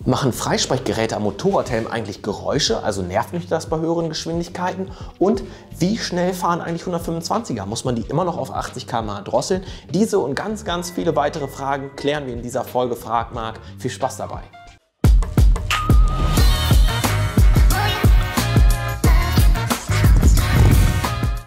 Machen Freisprechgeräte am Motorradhelm eigentlich Geräusche? Also nervt mich das bei höheren Geschwindigkeiten? Und wie schnell fahren eigentlich 125er? Muss man die immer noch auf 80 km/h drosseln? Diese und ganz viele weitere Fragen klären wir in dieser Folge Frag Marc. Viel Spaß dabei!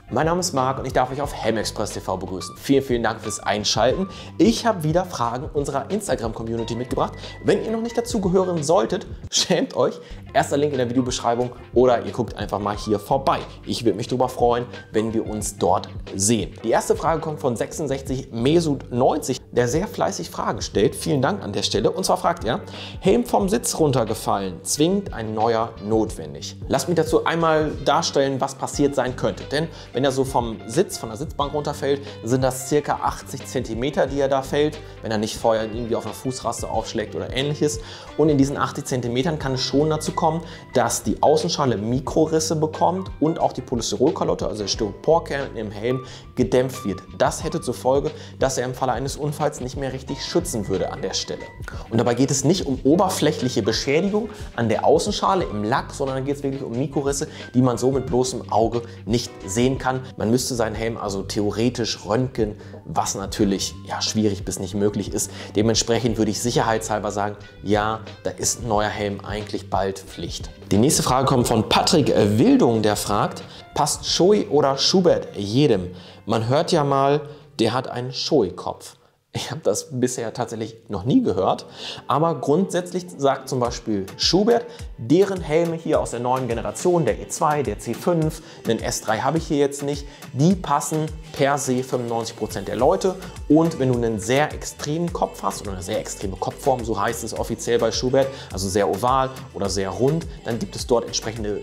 Mein Name ist Marc und ich darf euch auf Helmexpress TV begrüßen. Vielen Dank fürs Einschalten. Ich habe wieder Fragen unserer Instagram-Community mitgebracht. Wenn ihr noch nicht dazugehören solltet, schämt euch. Erster Link in der Videobeschreibung oder ihr guckt einfach mal hier vorbei. Ich würde mich darüber freuen, wenn wir uns dort sehen. Die erste Frage kommt von 66 Mesut 90, der sehr fleißig Fragen stellt. Vielen Dank an der Stelle. Und zwar fragt er, Helm vom Sitz runtergefallen, zwingend ein neuer notwendig. Lasst mich dazu einmal darstellen, was passiert sein könnte. Denn wenn er so vom Sitz, von der Sitzbank runterfällt, sind das ca. 80 cm, die er da fällt, wenn er nicht vorher irgendwie auf einer Fußraste aufschlägt oder ähnliches. Und in diesen 80 cm kann es schon dazu kommen, dass die Außenschale Mikrorisse bekommt und auch die Polystyrolkalotte, also der Styroporkern im Helm, gedämpft wird. Das hätte zur Folge, dass er im Falle eines Unfalls nicht mehr richtig schützen würde an der Stelle. Und dabei geht es nicht um oberflächliche Beschädigung an der Außenschale im Lack, sondern da geht es wirklich um Mikrorisse, die man so mit bloßem Auge nicht sehen kann. Man müsste seinen Helm also theoretisch röntgen, was natürlich schwierig bis nicht möglich ist. Dementsprechend würde ich sicherheitshalber sagen, ja, da ist ein neuer Helm eigentlich bald Pflicht. Die nächste Frage kommt von Patrick Wildung, der fragt, passt Shoei oder Schubert jedem? Man hört ja mal, der hat einen Shoei-Kopf. Ich habe das bisher tatsächlich noch nie gehört, aber grundsätzlich sagt zum Beispiel Schubert, deren Helme hier aus der neuen Generation, der E2, der C5, den S3 habe ich hier jetzt nicht, die passen per se 95% der Leute. Und wenn du einen sehr extremen Kopf hast oder eine sehr extreme Kopfform, so heißt es offiziell bei Schubert, also sehr oval oder sehr rund, dann gibt es dort entsprechende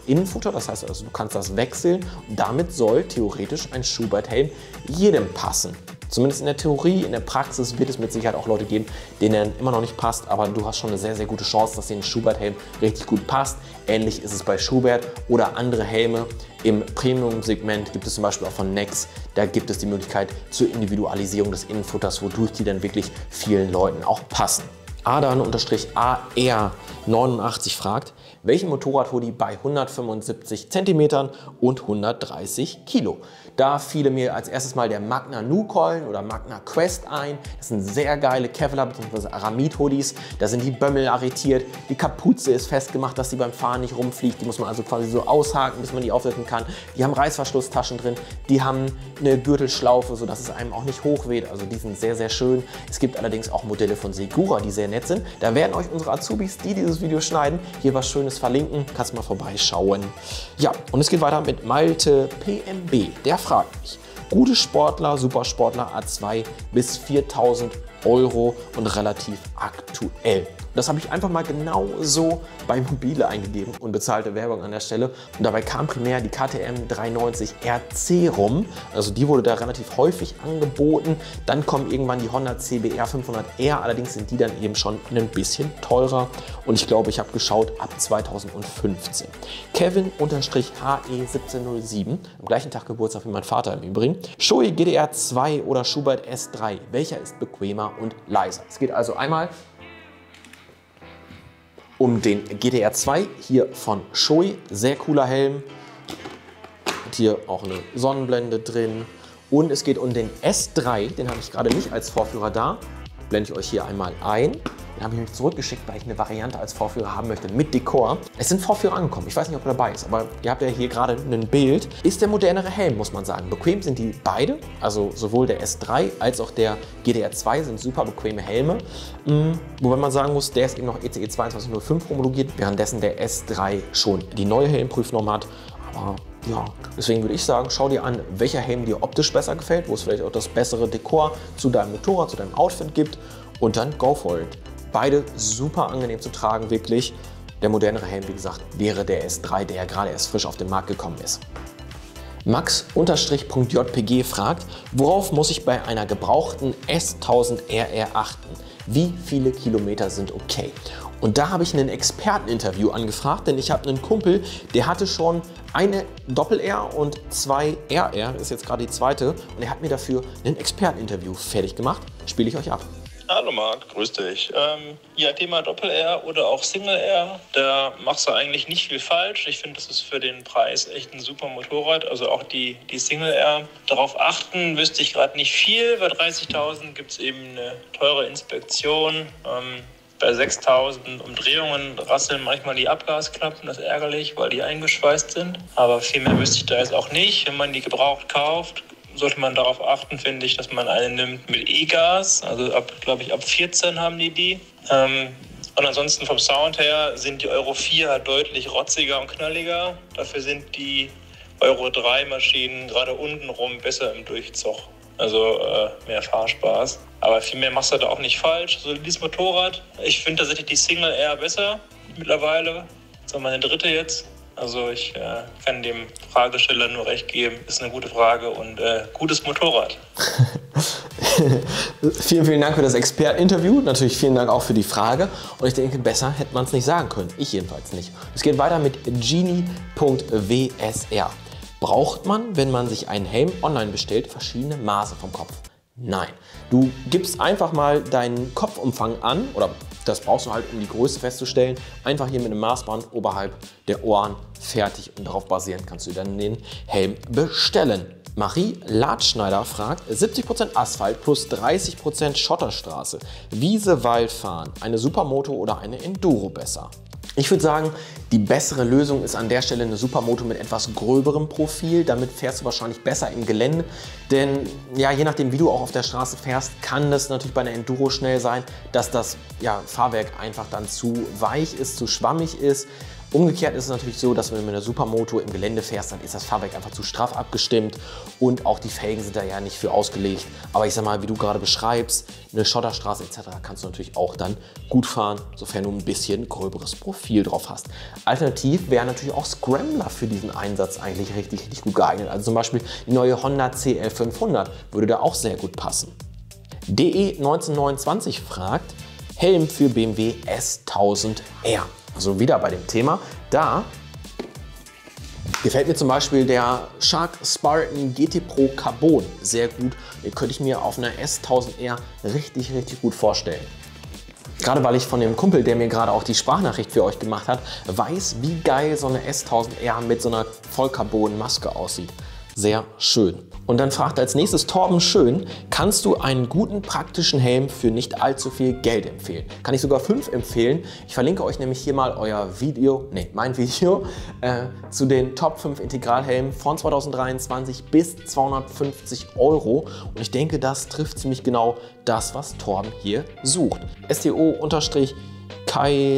Innenfutter, das heißt also du kannst das wechseln und damit soll theoretisch ein Schubert-Helm jedem passen. Zumindest in der Theorie, in der Praxis wird es mit Sicherheit auch Leute geben, denen er immer noch nicht passt, aber du hast schon eine sehr gute Chance, dass dir ein Schubert-Helm richtig gut passt. Ähnlich ist es bei Schubert oder andere Helme. Im Premium-Segment gibt es zum Beispiel auch von Nex, da gibt es die Möglichkeit zur Individualisierung des Innenfutters, wodurch die dann wirklich vielen Leuten auch passen. Adan-AR89 fragt, welchen Motorradhoodie bei 175 cm und 130 Kilo? Da fiel mir als erstes mal der Magna Nukoln oder Magna Quest ein. Das sind sehr geile Kevlar bzw. Aramid-Hoodies. Da sind die Bömmel arretiert, die Kapuze ist festgemacht, dass sie beim Fahren nicht rumfliegt. Die muss man also quasi so aushaken, bis man die aufsetzen kann. Die haben Reißverschlusstaschen drin, die haben eine Gürtelschlaufe, sodass es einem auch nicht hochweht. Also die sind sehr schön. Es gibt allerdings auch Modelle von Segura, die sehr nett sind. Da werden euch unsere Azubis, die dieses Video schneiden, hier was Schönes verlinken. Kannst mal vorbeischauen. Ja, und es geht weiter mit Malte PMB. Der fragt mich, gute Sportler, Supersportler A2 bis 4.000 € und relativ aktuell. Das habe ich einfach mal genau so bei Mobile eingegeben und bezahlte Werbung an der Stelle. Und dabei kam primär die KTM 390 RC rum. Also die wurde da relativ häufig angeboten. Dann kommen irgendwann die Honda CBR 500R. Allerdings sind die dann eben schon ein bisschen teurer. Und ich glaube, ich habe geschaut ab 2015. Kevin-HE1707, am gleichen Tag Geburtstag wie mein Vater im Übrigen. Shoei GTR 2 oder Schubert S3. Welcher ist bequemer und leiser? Es geht also einmal um den GTR 2 hier von Shoei, sehr cooler Helm, und hier auch eine Sonnenblende drin. Und es geht um den S3, den habe ich gerade nicht als Vorführer da, blende ich euch hier einmal ein. Den habe ich nämlich zurückgeschickt, weil ich eine Variante als Vorführer haben möchte mit Dekor. Es sind Vorführer angekommen, ich weiß nicht, ob er dabei ist, aber ihr habt ja hier gerade ein Bild. Ist der modernere Helm, muss man sagen. Bequem sind die beide, also sowohl der S3 als auch der GTR 2 sind super bequeme Helme. Wobei man sagen muss, der ist eben noch ECE 2205 homologiert, währenddessen der S3 schon die neue Helmprüfnorm hat. Aber ja, deswegen würde ich sagen, schau dir an, welcher Helm dir optisch besser gefällt, wo es vielleicht auch das bessere Dekor zu deinem Motorrad, zu deinem Outfit gibt und dann go for it. Beide super angenehm zu tragen, wirklich. Der modernere Helm, wie gesagt, wäre der S3, der ja gerade erst frisch auf den Markt gekommen ist. Max_.jpg fragt, worauf muss ich bei einer gebrauchten S1000RR achten? Wie viele Kilometer sind okay? Und da habe ich ein Experteninterview angefragt, denn ich habe einen Kumpel, der hatte schon eine Doppel-R und zwei RR, ist jetzt gerade die zweite, und er hat mir dafür ein Experteninterview fertig gemacht. Spiele ich euch ab. Hallo Marc, grüß dich. Ja, Thema Doppel-R oder auch Single-R, da machst du eigentlich nicht viel falsch. Ich finde, das ist für den Preis echt ein super Motorrad, also auch die Single-R. Darauf achten wüsste ich gerade nicht viel. Bei 30.000 gibt es eben eine teure Inspektion. Bei 6.000 Umdrehungen rasseln manchmal die Abgasklappen, das ist ärgerlich, weil die eingeschweißt sind. Aber viel mehr wüsste ich da jetzt auch nicht. Wenn man die gebraucht kauft, sollte man darauf achten, finde ich, dass man eine nimmt mit E-Gas. Also ab 14 haben die. Und ansonsten vom Sound her sind die Euro 4 halt deutlich rotziger und knalliger. Dafür sind die Euro 3 Maschinen gerade untenrum besser im Durchzug. Also mehr Fahrspaß. Aber viel mehr machst du da auch nicht falsch. So dieses Motorrad, ich finde tatsächlich die Single eher besser mittlerweile. Das ist meine dritte jetzt. Also ich kann dem Fragesteller nur recht geben. Ist eine gute Frage und gutes Motorrad. Vielen Dank für das Experteninterview. Natürlich vielen Dank auch für die Frage. Und ich denke, besser hätte man es nicht sagen können. Ich jedenfalls nicht. Es geht weiter mit Genie.wsr. Braucht man, wenn man sich einen Helm online bestellt, verschiedene Maße vom Kopf? Nein. Du gibst einfach mal deinen Kopfumfang an, oder das brauchst du halt, um die Größe festzustellen. Einfach hier mit einem Maßband oberhalb der Ohren, fertig. Und darauf basierend kannst du dann den Helm bestellen. Marie Latschneider fragt, 70% Asphalt plus 30% Schotterstraße. Wiese, Wald fahren. Eine Supermoto oder eine Enduro besser? Ich würde sagen, die bessere Lösung ist an der Stelle eine Supermoto mit etwas gröberem Profil. Damit fährst du wahrscheinlich besser im Gelände. Denn ja, je nachdem, wie du auch auf der Straße fährst, kann das natürlich bei einer Enduro schnell sein, dass das Fahrwerk einfach dann zu weich ist, zu schwammig ist. Umgekehrt ist es natürlich so, dass wenn du mit einer Supermoto im Gelände fährst, dann ist das Fahrwerk einfach zu straff abgestimmt und auch die Felgen sind da ja nicht für ausgelegt. Aber ich sag mal, wie du gerade beschreibst, eine Schotterstraße etc. kannst du natürlich auch dann gut fahren, sofern du ein bisschen gröberes Profil drauf hast. Alternativ wäre natürlich auch Scrambler für diesen Einsatz eigentlich richtig gut geeignet. Also zum Beispiel die neue Honda CL500 würde da auch sehr gut passen. DE1929 fragt, Helm für BMW S1000R. Also wieder bei dem Thema, da gefällt mir zum Beispiel der Shark Spartan GT Pro Carbon sehr gut. Den könnte ich mir auf einer S1000R richtig gut vorstellen. Gerade weil ich von dem Kumpel, der mir gerade auch die Sprachnachricht für euch gemacht hat, weiß, wie geil so eine S1000R mit so einer Vollcarbon-Maske aussieht. Sehr schön. Und dann fragt als nächstes Torben Schön, kannst du einen guten praktischen Helm für nicht allzu viel Geld empfehlen? Kann ich sogar 5 empfehlen. Ich verlinke euch nämlich hier mal mein Video zu den Top 5 Integralhelmen von 2023 bis 250 €. Und ich denke, das trifft ziemlich genau das, was Torben hier sucht. STO-Kai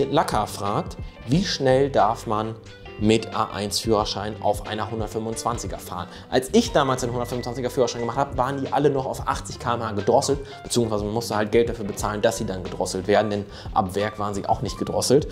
Lacker fragt, wie schnell darf man mit A1-Führerschein auf einer 125er fahren. Als ich damals einen 125er Führerschein gemacht habe, waren die alle noch auf 80 km/h gedrosselt, beziehungsweise man musste halt Geld dafür bezahlen, dass sie dann gedrosselt werden, denn ab Werk waren sie auch nicht gedrosselt.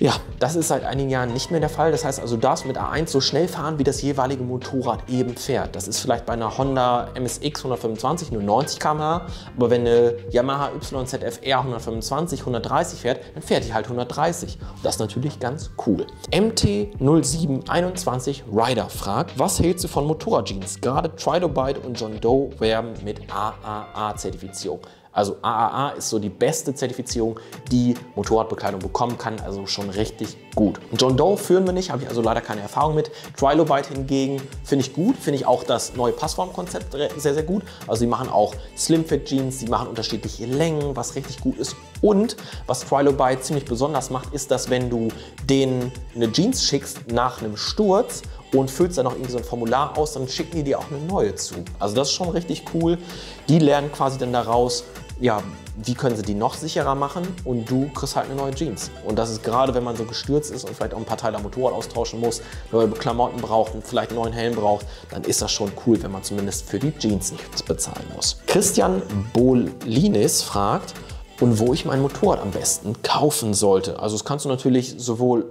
Ja, das ist seit einigen Jahren nicht mehr der Fall. Das heißt also, du darfst mit A1 so schnell fahren, wie das jeweilige Motorrad eben fährt. Das ist vielleicht bei einer Honda MSX 125 nur 90 km/h, aber wenn eine Yamaha YZF-R 125, 130 fährt, dann fährt die halt 130. Und das ist natürlich ganz cool. MT0721 Rider fragt, was hältst du von Motorradjeans? Gerade Trilobite und John Doe werben mit AAA-Zertifizierung. Also AAA ist so die beste Zertifizierung, die Motorradbekleidung bekommen kann, also schon richtig gut. John Doe führen wir nicht, habe ich also leider keine Erfahrung mit. Trilobite hingegen finde ich gut, finde ich auch das neue Passformkonzept sehr gut. Also sie machen auch Slim-Fit Jeans, sie machen unterschiedliche Längen, was richtig gut ist. Und was Trilobite ziemlich besonders macht, ist, dass wenn du denen eine Jeans schickst nach einem Sturz und füllst dann noch irgendwie so ein Formular aus, dann schicken die dir auch eine neue zu. Also das ist schon richtig cool. Die lernen quasi dann daraus, ja, wie können sie die noch sicherer machen und du kriegst halt eine neue Jeans. Und das ist gerade, wenn man so gestürzt ist und vielleicht auch ein paar Teile am Motorrad austauschen muss, neue Klamotten braucht und vielleicht einen neuen Helm braucht, dann ist das schon cool, wenn man zumindest für die Jeans nichts bezahlen muss. Christian Bolinis fragt, und wo ich mein Motorrad am besten kaufen sollte. Also das kannst du natürlich sowohl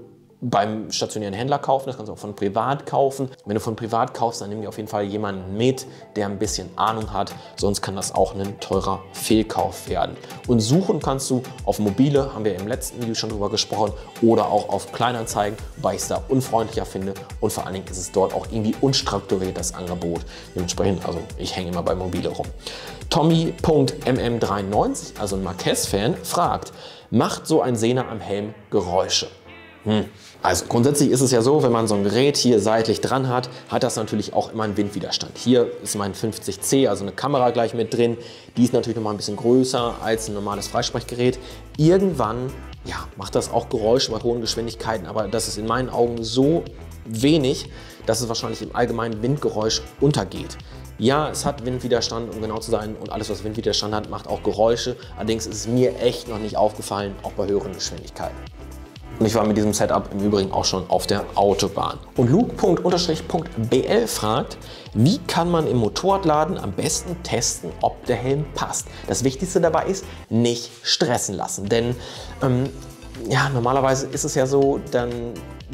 beim stationären Händler kaufen, das kannst du auch von privat kaufen. Wenn du von privat kaufst, dann nimm dir auf jeden Fall jemanden mit, der ein bisschen Ahnung hat, sonst kann das auch ein teurer Fehlkauf werden. Und suchen kannst du auf Mobile, haben wir im letzten Video schon drüber gesprochen, oder auch auf Kleinanzeigen, wobei ich es da unfreundlicher finde und vor allen Dingen ist es dort auch irgendwie unstrukturiert, das Angebot. Dementsprechend, also ich hänge immer bei Mobile rum. Tommy.mm93, also ein Marquez-Fan, fragt, macht so ein Sehner am Helm Geräusche? Also grundsätzlich ist es ja so, wenn man so ein Gerät hier seitlich dran hat, hat das natürlich auch immer einen Windwiderstand. Hier ist mein 50C, also eine Kamera gleich mit drin. Die ist natürlich noch mal ein bisschen größer als ein normales Freisprechgerät. Irgendwann macht das auch Geräusche bei hohen Geschwindigkeiten, aber das ist in meinen Augen so wenig, dass es wahrscheinlich im allgemeinen Windgeräusch untergeht. Ja, es hat Windwiderstand, um genau zu sein, und alles, was Windwiderstand hat, macht auch Geräusche. Allerdings ist es mir echt noch nicht aufgefallen, auch bei höheren Geschwindigkeiten. Und ich war mit diesem Setup im Übrigen auch schon auf der Autobahn. Und Luke._BL fragt, wie kann man im Motorradladen am besten testen, ob der Helm passt? Das Wichtigste dabei ist, nicht stressen lassen. Denn normalerweise ist es ja so, dann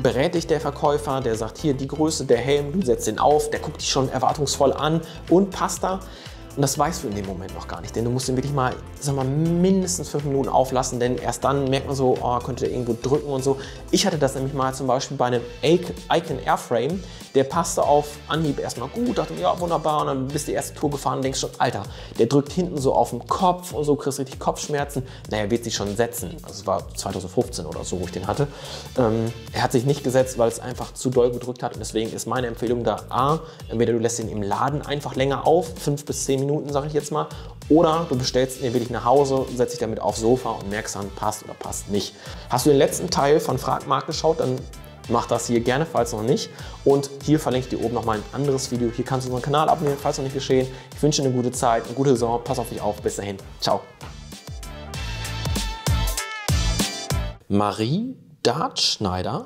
berät dich der Verkäufer, der sagt, hier die Größe, der Helm, du setzt den auf, der guckt dich schon erwartungsvoll an und passt da. Und das weißt du in dem Moment noch gar nicht, denn du musst ihn wirklich mal, mindestens 5 Minuten auflassen, denn erst dann merkt man so, könnte der irgendwo drücken und so. Ich hatte das nämlich mal zum Beispiel bei einem Icon Airframe, der passte auf Anhieb erstmal gut, dachte, ja wunderbar, und dann bist du die erste Tour gefahren und denkst schon, Alter, der drückt hinten so auf den Kopf und so, kriegst richtig Kopfschmerzen. Naja, wird sich schon setzen. Also es war 2015 oder so, wo ich den hatte. Er hat sich nicht gesetzt, weil es einfach zu doll gedrückt hat, und deswegen ist meine Empfehlung da, entweder du lässt ihn im Laden einfach länger auf, 5 bis 10 Minuten, sage ich jetzt mal, oder du bestellst ihn wirklich nach Hause, setzt dich damit aufs Sofa und merkst dann, passt oder passt nicht. Hast du den letzten Teil von Frag Marc geschaut, dann mach das hier gerne, falls noch nicht. Und hier verlinke ich dir oben noch mal ein anderes Video. Hier kannst du unseren Kanal abonnieren, falls noch nicht geschehen. Ich wünsche dir eine gute Zeit, eine gute Saison. Pass auf dich auf. Bis dahin. Ciao. Marie Latschneider.